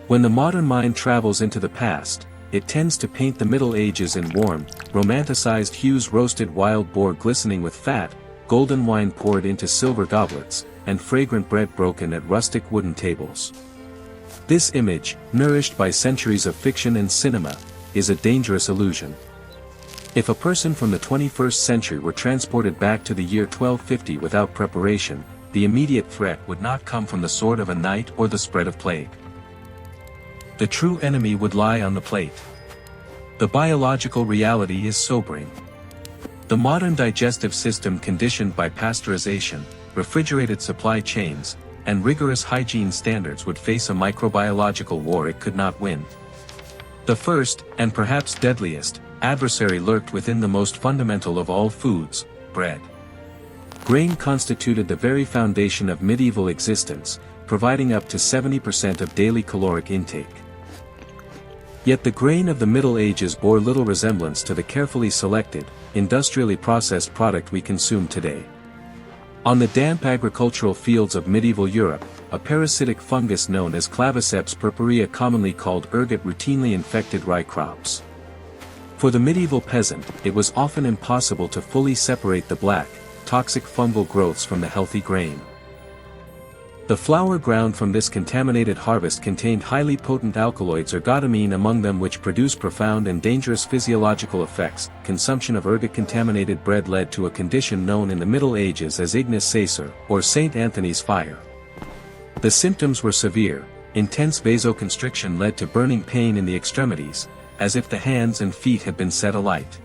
When the modern mind travels into the past, it tends to paint the Middle Ages in warm, romanticized hues: roasted wild boar glistening with fat, golden wine poured into silver goblets, and fragrant bread broken at rustic wooden tables. This image, nourished by centuries of fiction and cinema, is a dangerous illusion. If a person from the 21st century were transported back to the year 1250 without preparation, the immediate threat would not come from the sword of a knight or the spread of plague. The true enemy would lie on the plate. The biological reality is sobering. The modern digestive system, conditioned by pasteurization, refrigerated supply chains, and rigorous hygiene standards, would face a microbiological war it could not win. The first, and perhaps deadliest, adversary lurked within the most fundamental of all foods: bread. Grain constituted the very foundation of medieval existence, providing up to 70% of daily caloric intake. Yet the grain of the Middle Ages bore little resemblance to the carefully selected, industrially processed product we consume today. On the damp agricultural fields of medieval Europe, a parasitic fungus known as Claviceps purpurea, commonly called ergot, routinely infected rye crops. For the medieval peasant, it was often impossible to fully separate the black, toxic fungal growths from the healthy grain. The flour ground from this contaminated harvest contained highly potent alkaloids, ergotamine among them, which produce profound and dangerous physiological effects. Consumption of ergot-contaminated bread led to a condition known in the Middle Ages as Ignis Sacer, or Saint Anthony's fire. The symptoms were severe. Intense vasoconstriction led to burning pain in the extremities, as if the hands and feet had been set alight.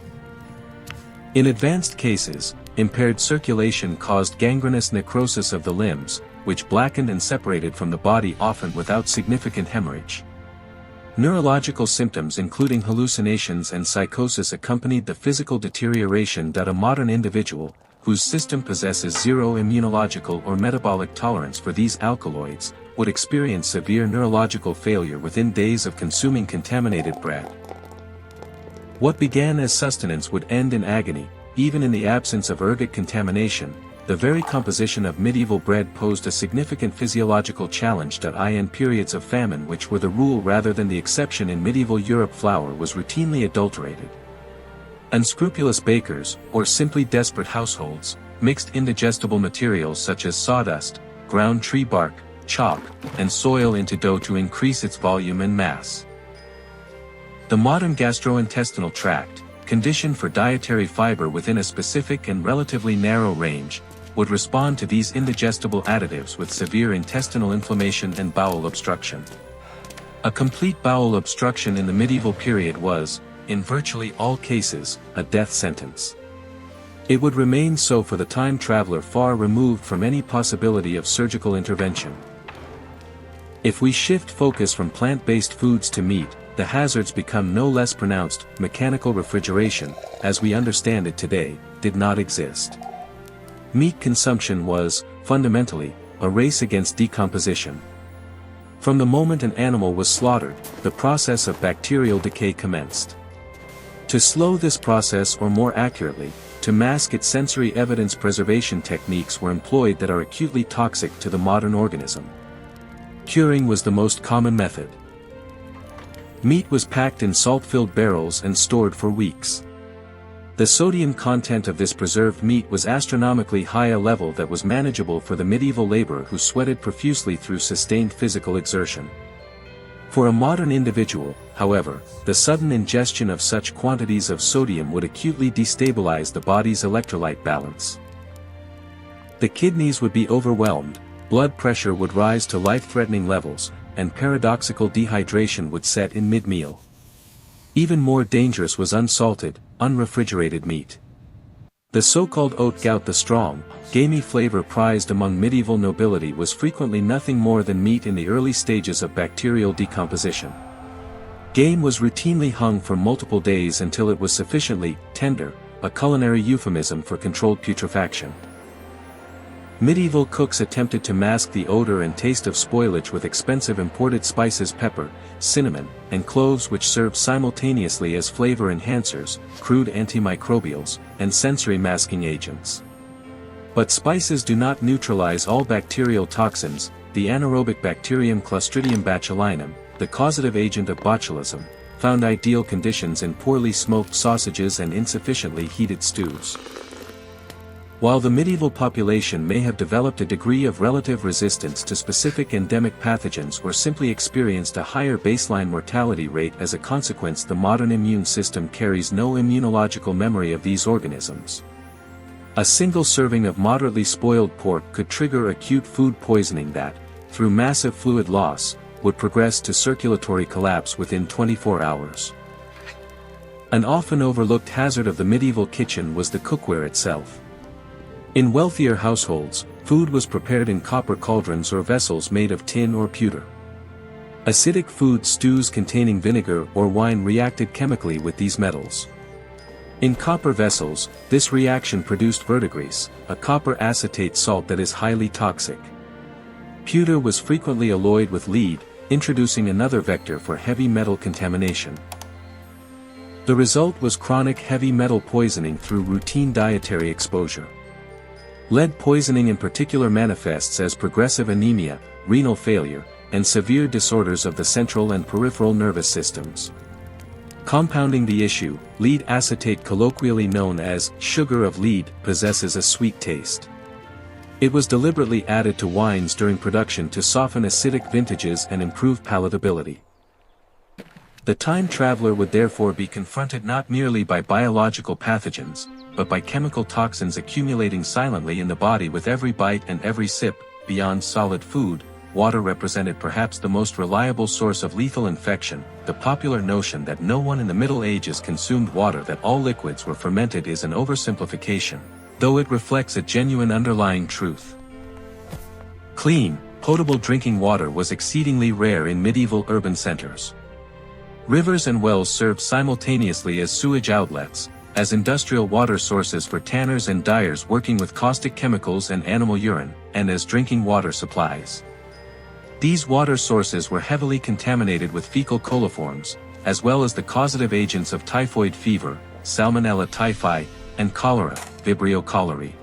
In advanced cases, impaired circulation caused gangrenous necrosis of the limbs, which blackened and separated from the body, often without significant hemorrhage. Neurological symptoms including hallucinations and psychosis accompanied the physical deterioration that a modern individual, whose system possesses zero immunological or metabolic tolerance for these alkaloids, would experience severe neurological failure within days of consuming contaminated bread. What began as sustenance would end in agony. Even in the absence of ergot contamination, the very composition of medieval bread posed a significant physiological challenge. In periods of famine, which were the rule rather than the exception in medieval Europe, flour was routinely adulterated. Unscrupulous bakers, or simply desperate households, mixed indigestible materials such as sawdust, ground tree bark, chalk, and soil into dough to increase its volume and mass. The modern gastrointestinal tract, conditioned for dietary fiber within a specific and relatively narrow range, would respond to these indigestible additives with severe intestinal inflammation and bowel obstruction. A complete bowel obstruction in the medieval period was, in virtually all cases, a death sentence. It would remain so for the time traveler far removed from any possibility of surgical intervention. If we shift focus from plant-based foods to meat, the hazards become no less pronounced. Mechanical refrigeration, as we understand it today, did not exist. Meat consumption was, fundamentally, a race against decomposition. From the moment an animal was slaughtered, the process of bacterial decay commenced. To slow this process, or more accurately, to mask its sensory evidence, preservation techniques were employed that are acutely toxic to the modern organism. Curing was the most common method. Meat was packed in salt-filled barrels and stored for weeks. The sodium content of this preserved meat was astronomically high, a level that was manageable for the medieval laborer who sweated profusely through sustained physical exertion. For a modern individual, however, the sudden ingestion of such quantities of sodium would acutely destabilize the body's electrolyte balance. The kidneys would be overwhelmed, blood pressure would rise to life-threatening levels, and paradoxical dehydration would set in mid-meal. Even more dangerous was unsalted, unrefrigerated meat. The so-called oat gout, the strong, gamey flavor prized among medieval nobility, was frequently nothing more than meat in the early stages of bacterial decomposition. Game was routinely hung for multiple days until it was sufficiently tender, a culinary euphemism for controlled putrefaction. Medieval cooks attempted to mask the odor and taste of spoilage with expensive imported spices, pepper, cinnamon, and cloves, which served simultaneously as flavor enhancers, crude antimicrobials, and sensory masking agents. But spices do not neutralize all bacterial toxins. The anaerobic bacterium Clostridium botulinum, the causative agent of botulism, found ideal conditions in poorly smoked sausages and insufficiently heated stews. While the medieval population may have developed a degree of relative resistance to specific endemic pathogens or simply experienced a higher baseline mortality rate as a consequence, the modern immune system carries no immunological memory of these organisms. A single serving of moderately spoiled pork could trigger acute food poisoning that, through massive fluid loss, would progress to circulatory collapse within 24 hours. An often overlooked hazard of the medieval kitchen was the cookware itself. In wealthier households, food was prepared in copper cauldrons or vessels made of tin or pewter. Acidic food stews containing vinegar or wine reacted chemically with these metals. In copper vessels, this reaction produced verdigris, a copper acetate salt that is highly toxic. Pewter was frequently alloyed with lead, introducing another vector for heavy metal contamination. The result was chronic heavy metal poisoning through routine dietary exposure. Lead poisoning in particular manifests as progressive anemia, renal failure, and severe disorders of the central and peripheral nervous systems. Compounding the issue, lead acetate, colloquially known as sugar of lead, possesses a sweet taste. It was deliberately added to wines during production to soften acidic vintages and improve palatability. The time traveler would therefore be confronted not merely by biological pathogens, but by chemical toxins accumulating silently in the body with every bite and every sip. Beyond solid food, water represented perhaps the most reliable source of lethal infection. The popular notion that no one in the Middle Ages consumed water, that all liquids were fermented, is an oversimplification, though it reflects a genuine underlying truth. Clean, potable drinking water was exceedingly rare in medieval urban centers. Rivers and wells served simultaneously as sewage outlets, as industrial water sources for tanners and dyers working with caustic chemicals and animal urine, and as drinking water supplies. These water sources were heavily contaminated with fecal coliforms, as well as the causative agents of typhoid fever, Salmonella typhi, and cholera, Vibrio cholerae.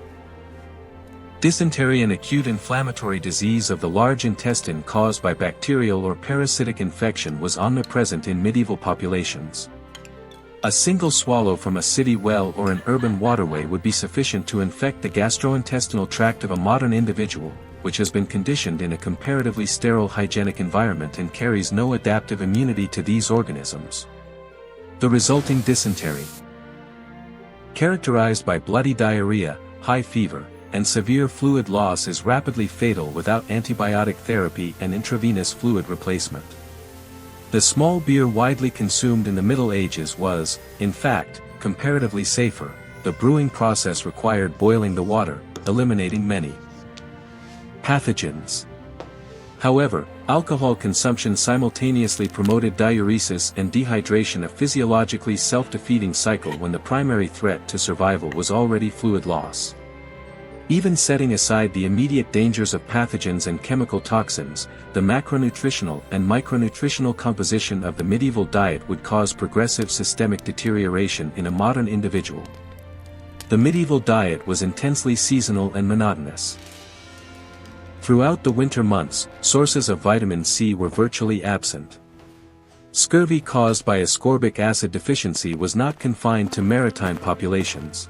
Dysentery, an acute inflammatory disease of the large intestine caused by bacterial or parasitic infection, was omnipresent in medieval populations. A single swallow from a city well or an urban waterway would be sufficient to infect the gastrointestinal tract of a modern individual, which has been conditioned in a comparatively sterile hygienic environment and carries no adaptive immunity to these organisms. The resulting dysentery, characterized by bloody diarrhea, high fever, and severe fluid loss, is rapidly fatal without antibiotic therapy and intravenous fluid replacement. The small beer widely consumed in the Middle Ages was, in fact, comparatively safer. The brewing process required boiling the water, eliminating many pathogens. However, alcohol consumption simultaneously promoted diuresis and dehydration, a physiologically self-defeating cycle when the primary threat to survival was already fluid loss. Even setting aside the immediate dangers of pathogens and chemical toxins, the macronutritional and micronutritional composition of the medieval diet would cause progressive systemic deterioration in a modern individual. The medieval diet was intensely seasonal and monotonous. Throughout the winter months, sources of vitamin C were virtually absent. Scurvy caused by ascorbic acid deficiency was not confined to maritime populations.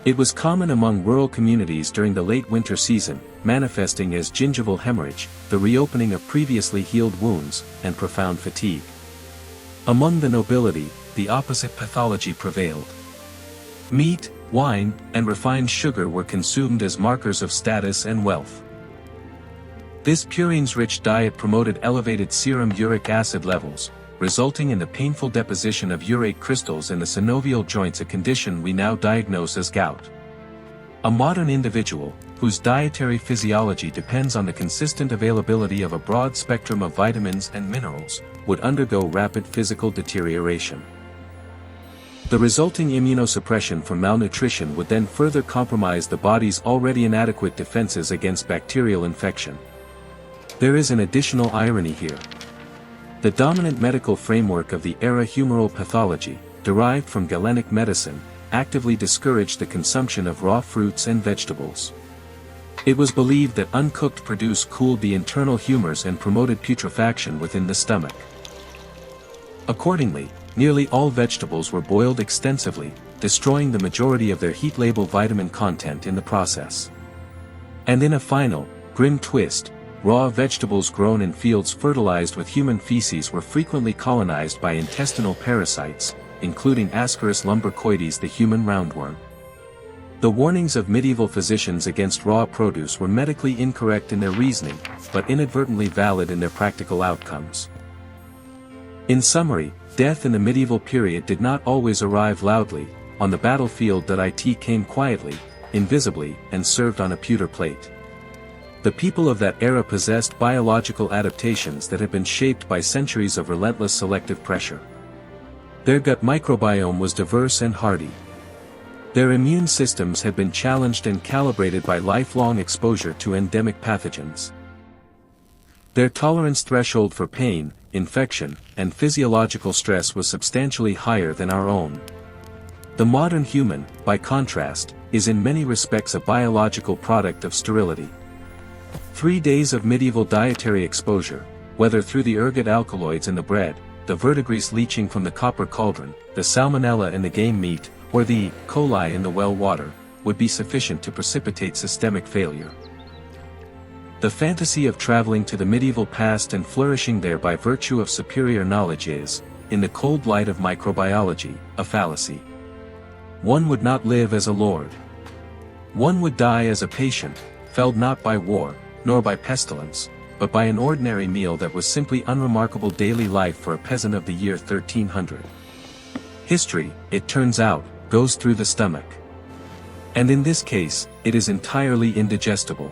It was common among rural communities during the late winter season, manifesting as gingival hemorrhage, the reopening of previously healed wounds, and profound fatigue. Among the nobility, the opposite pathology prevailed. Meat, wine, and refined sugar were consumed as markers of status and wealth. This purines-rich diet promoted elevated serum uric acid levels, resulting in the painful deposition of urate crystals in the synovial joints, a condition we now diagnose as gout. A modern individual, whose dietary physiology depends on the consistent availability of a broad spectrum of vitamins and minerals, would undergo rapid physical deterioration. The resulting immunosuppression from malnutrition would then further compromise the body's already inadequate defenses against bacterial infection. There is an additional irony here. The dominant medical framework of the era, humoral pathology, derived from Galenic medicine, actively discouraged the consumption of raw fruits and vegetables. It was believed that uncooked produce cooled the internal humors and promoted putrefaction within the stomach. Accordingly, nearly all vegetables were boiled extensively, destroying the majority of their heat-label vitamin content in the process. And in a final, grim twist, raw vegetables grown in fields fertilized with human feces were frequently colonized by intestinal parasites, including Ascaris lumbricoides, the human roundworm. The warnings of medieval physicians against raw produce were medically incorrect in their reasoning, but inadvertently valid in their practical outcomes. In summary, death in the medieval period did not always arrive loudly. On the battlefield it came quietly, invisibly, and served on a pewter plate. The people of that era possessed biological adaptations that had been shaped by centuries of relentless selective pressure. Their gut microbiome was diverse and hardy. Their immune systems had been challenged and calibrated by lifelong exposure to endemic pathogens. Their tolerance threshold for pain, infection, and physiological stress was substantially higher than our own. The modern human, by contrast, is in many respects a biological product of sterility. 3 days of medieval dietary exposure, whether through the ergot alkaloids in the bread, the verdigris leaching from the copper cauldron, the salmonella in the game meat, or the E. coli in the well water, would be sufficient to precipitate systemic failure. The fantasy of traveling to the medieval past and flourishing there by virtue of superior knowledge is, in the cold light of microbiology, a fallacy. One would not live as a lord. One would die as a patient, felled not by war, nor by pestilence, but by an ordinary meal that was simply unremarkable daily life for a peasant of the year 1300. History, it turns out, goes through the stomach. And in this case, it is entirely indigestible.